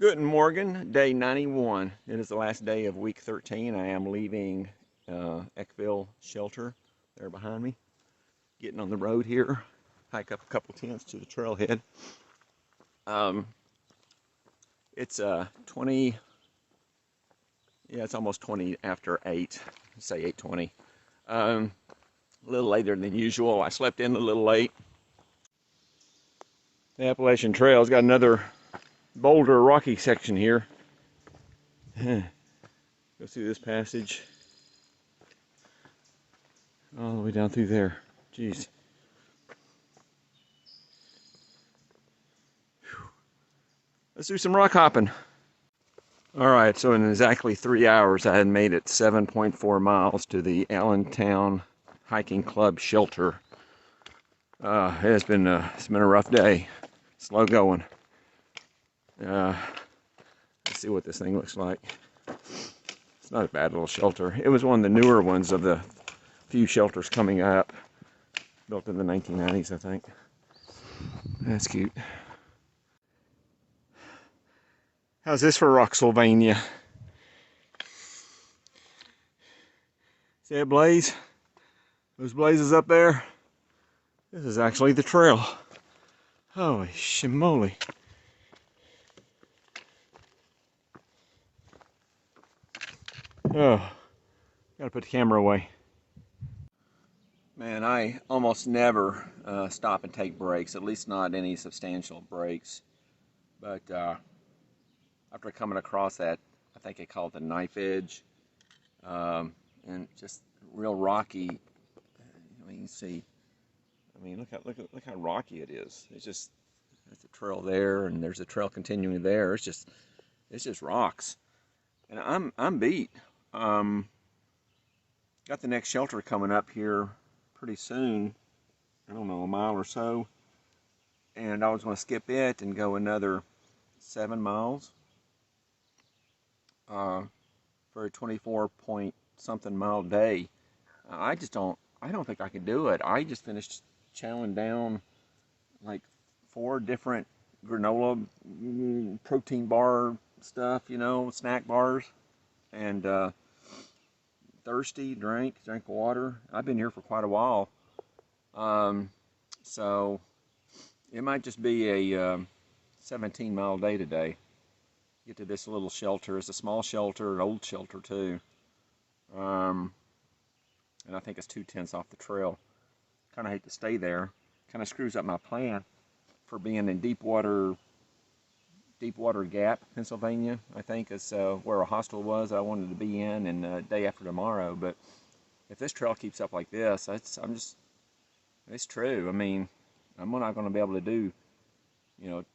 Guten Morgen, day 91. It is the last day of week 13. I am leaving Eckville shelter there behind me. Getting on the road here. Hike up a couple tents to the trailhead. It's 20, yeah, it's almost 20 after 8, say 8:20. A little later than usual. I slept in a little late. The Appalachian Trail's got another boulder rocky section here. Go through this passage all the way down through there. Jeez. Whew. Let's do some rock hopping. All right, so in exactly 3 hours, I had made it 7.4 miles to the Allentown Hiking Club shelter. It's been a rough day. Slow going. Let's see what this thing looks like. It's not a bad little shelter. It was one of the newer ones of the few shelters coming up. Built in the 1990s, I think. That's cute. How's this for Rocksylvania? See that blaze? Those blazes up there? This is actually the trail. Holy shimoly. Oh, gotta put the camera away. Man, I almost never stop and take breaks, at least not any substantial breaks. But after coming across that, I think they call it the knife edge, and just real rocky. I mean, you can see. I mean, look how rocky it is. It's just there's a trail there, and there's a trail continuing there. It's just rocks, and I'm beat. Got the next shelter coming up here pretty soon. I don't know, a mile or so, and I was going to skip it and go another 7 miles for a 24-point-something mile day. I don't think I can do it. I just finished chowing down like 4 different granola protein bar stuff, you know, snack bars, and thirsty, drank water. I've been here for quite a while, so it might just be a 17-mile day today. Get to this little shelter. It's a small shelter, an old shelter too, and I think it's 2 tents off the trail. Kind of hate to stay there. Kind of screws up my plan for being in Deepwater Gap, Pennsylvania. I think is where a hostel was I wanted to be in, and day after tomorrow. But if this trail keeps up like this, it's true. I mean, I'm not going to be able to do, you know,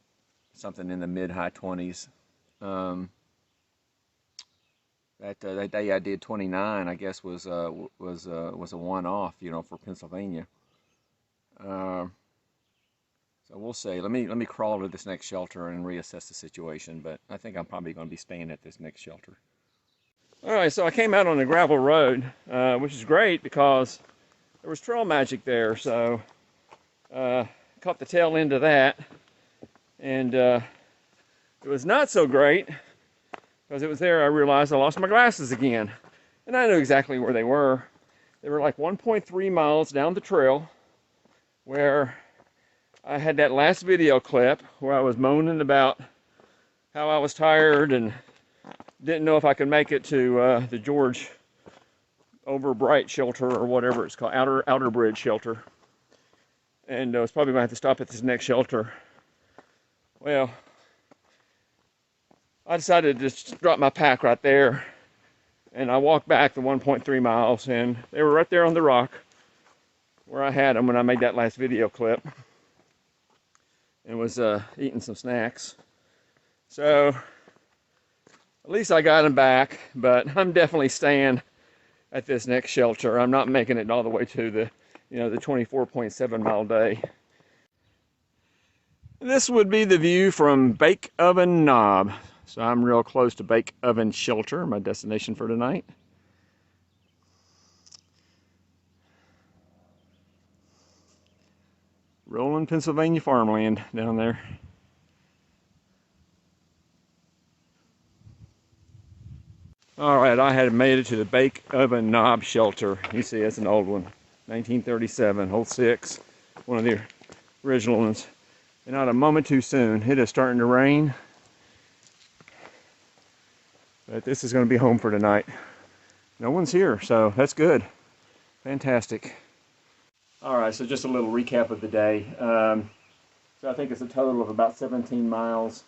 something in the mid-high 20s. That day I did 29, I guess was a one-off, you know, for Pennsylvania. So we'll see. Let me crawl to this next shelter and reassess the situation, but I think I'm probably going to be staying at this next shelter. All right, so I came out on the gravel road, which is great because there was trail magic there. So caught the tail end of that, and it was not so great because it was there I realized I lost my glasses again, and I knew exactly where they were. They were like 1.3 miles down the trail, where I had that last video clip where I was moaning about how I was tired and didn't know if I could make it to the George Overbright shelter or whatever it's called, Outer Bridge shelter. And I was probably going to have to stop at this next shelter. Well, I decided to just drop my pack right there, and I walked back the 1.3 miles, and they were right there on the rock where I had them when I made that last video clip, and was eating some snacks. So at least I got them back, but I'm definitely staying at this next shelter. I'm not making it all the way to the 24.7 mile day. This would be the view from Bake Oven Knob. So I'm real close to Bake Oven Shelter, my destination for tonight. Rolling Pennsylvania farmland down there. All right, I had made it to the Bake Oven Knob Shelter. You see, it's an old one, 1937, hole 6, one of the original ones. And not a moment too soon. It is starting to rain, but this is going to be home for tonight. No one's here, so that's good. Fantastic. All right, so just a little recap of the day. So I think it's a total of about 17 miles.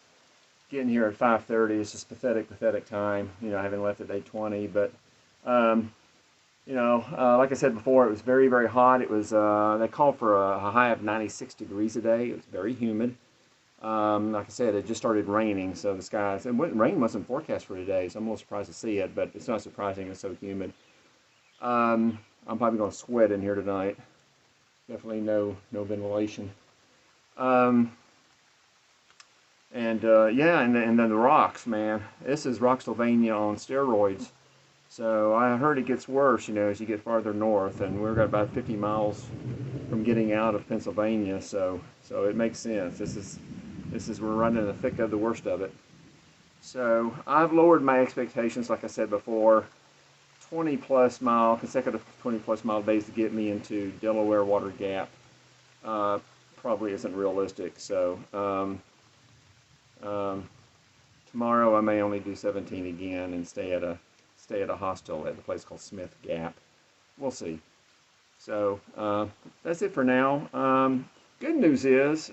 Getting here at 5:30 is just pathetic time. You know, having left at 8:20, but you know, like I said before, it was very hot. It was they called for a high of 96 degrees a day. It was very humid. Like I said, it just started raining, so the skies, and rain wasn't forecast for today, so I'm a little surprised to see it, but it's not surprising. It's so humid. I'm probably going to sweat in here tonight. Definitely no ventilation. Yeah, and then the rocks, man. This is Rocksylvania on steroids. So I heard it gets worse, you know, as you get farther north, and we're about 50 miles from getting out of Pennsylvania, so it makes sense. This is we're right in the thick of the worst of it. So I've lowered my expectations, like I said before. consecutive 20+ mile days to get me into Delaware Water Gap probably isn't realistic. So tomorrow I may only do 17 again and stay at a hostel at a place called Smith Gap. We'll see. So that's it for now. Good news is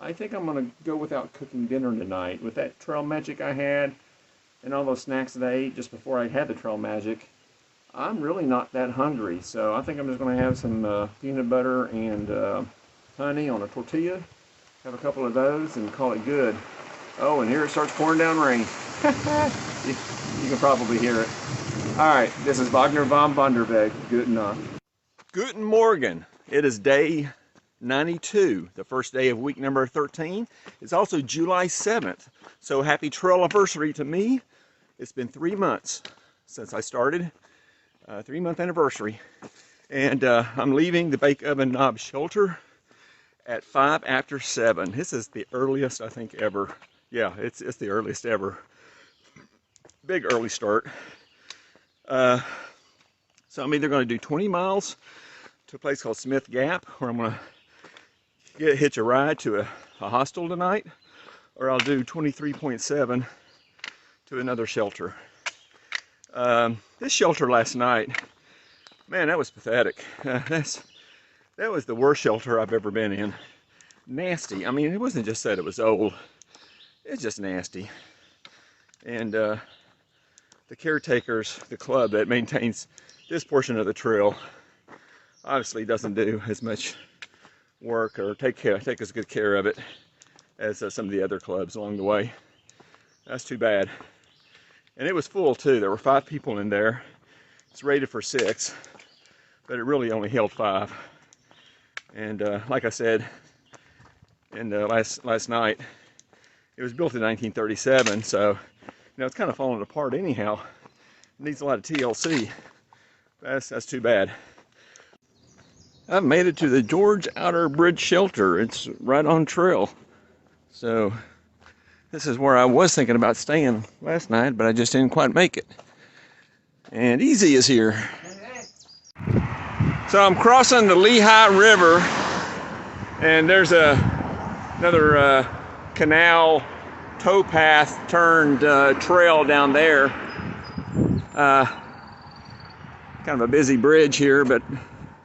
I think I'm going to go without cooking dinner tonight. With that trail magic I had and all those snacks that I ate just before I had the trail magic, I'm really not that hungry. So I think I'm just going to have some peanut butter and honey on a tortilla, have a couple of those, and call it good. Oh, and here it starts pouring down rain. You can probably hear it. All right, this is Wagner von Vonderweg. Guten Nacht. Guten Morgen. It is day 92, the first day of week number 13. It's also July 7th, so happy trail anniversary to me. It's been 3 months since I started, 3-month anniversary. And I'm leaving the Bake Oven Knob Shelter at 5 after 7. This is the earliest I think ever. Yeah, it's the earliest ever. Big early start. So I'm either going to do 20 miles to a place called Smith Gap, where I'm going to hitch a ride to a hostel tonight, or I'll do 23.7 to another shelter. This shelter last night, man, that was pathetic. That was the worst shelter I've ever been in. Nasty. I mean, it wasn't just that it was old. It's just nasty. And the caretakers, the club that maintains this portion of the trail, obviously doesn't do as much work or take as good care of it as some of the other clubs along the way. That's too bad. And it was full too. There were 5 people in there. It's rated for 6, but it really only held 5. And like I said in last night, it was built in 1937, so you know it's kind of falling apart anyhow. It needs a lot of TLC. That's too bad. I've made it to the George Outer Bridge Shelter. It's right on trail. So this is where I was thinking about staying last night, but I just didn't quite make it. And Easy is here. So I'm crossing the Lehigh River, and there's another canal towpath turned trail down there. Kind of a busy bridge here, but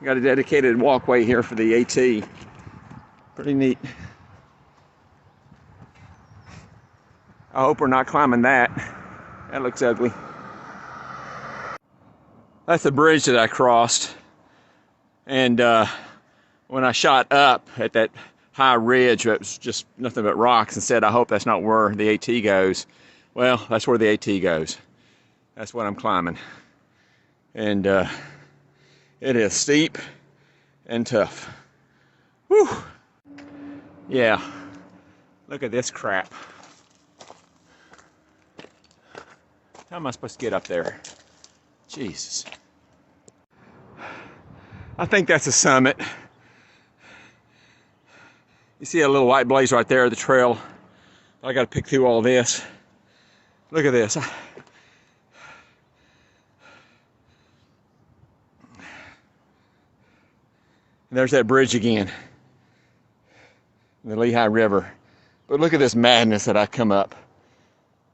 got a dedicated walkway here for the AT. Pretty neat. I hope we're not climbing that. That looks ugly. That's the bridge that I crossed. And when I shot up at that high ridge, it was just nothing but rocks, and said, I hope that's not where the AT goes. Well, that's where the AT goes. That's what I'm climbing. And it is steep and tough. Whew. Yeah. Look at this crap. How am I supposed to get up there? Jesus. I think that's a summit. You see a little white blaze right there, the trail. I got to pick through all this. Look at this. And there's that bridge again, the Lehigh River. But look at this madness that I come up.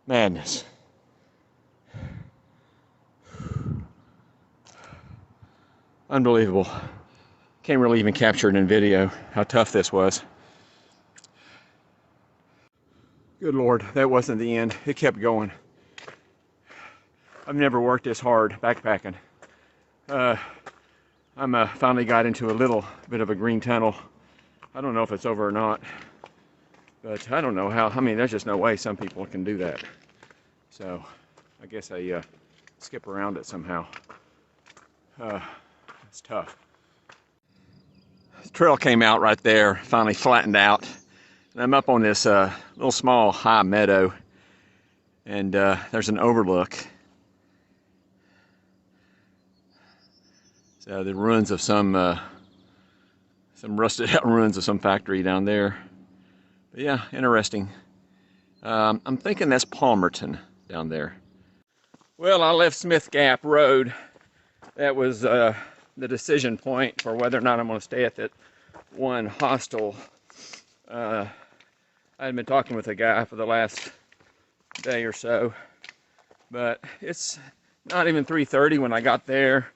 Madness. Unbelievable. Can't really even capture it in video, how tough this was. Good Lord, that wasn't the end. It kept going. I've never worked this hard backpacking. I'm finally got into a little bit of a green tunnel. I don't know if it's over or not, but I don't know how. I mean, there's just no way some people can do that. So I guess I skip around it somehow. It's tough. The trail came out right there, finally flattened out. And I'm up on this little small high meadow, and there's an overlook. So the ruins of some rusted out ruins of some factory down there. But yeah, interesting. I'm thinking that's Palmerton down there. Well, I left Smith Gap Road. That was the decision point for whether or not I'm going to stay at that one hostel. I had been talking with a guy for the last day or so, but it's not even 3:30 when I got there.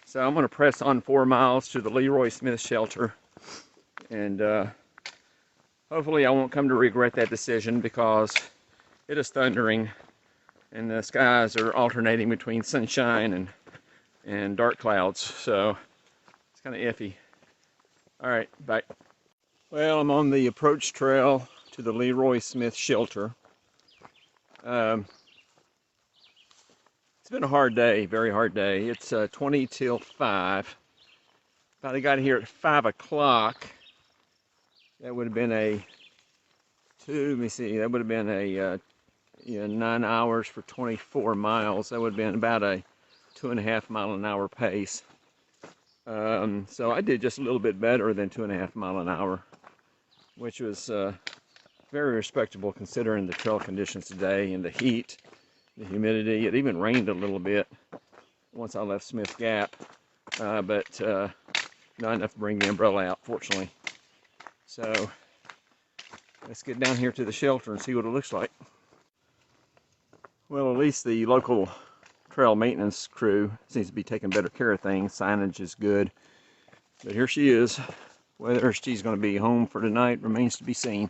So I'm going to press on 4 miles to the Leroy Smith shelter, and hopefully I won't come to regret that decision, because it is thundering and the skies are alternating between sunshine and dark clouds, so it's kind of iffy. All right, bye. Well, I'm on the approach trail to the Leroy Smith shelter. It's been a hard day, very hard day. It's 20 till 5. If I got here at 5 o'clock, that would have been a that would have been a 9 hours for 24 miles. That would have been about a 2.5 mile an hour pace. So I did just a little bit better than 2.5 mile an hour, which was very respectable considering the trail conditions today and the heat, the humidity. It even rained a little bit once I left Smith Gap, but not enough to bring the umbrella out, fortunately. So let's get down here to the shelter and see what it looks like. Well, at least the local trail maintenance crew seems to be taking better care of things. Signage is good, but here she is. Whether she's going to be home for tonight remains to be seen.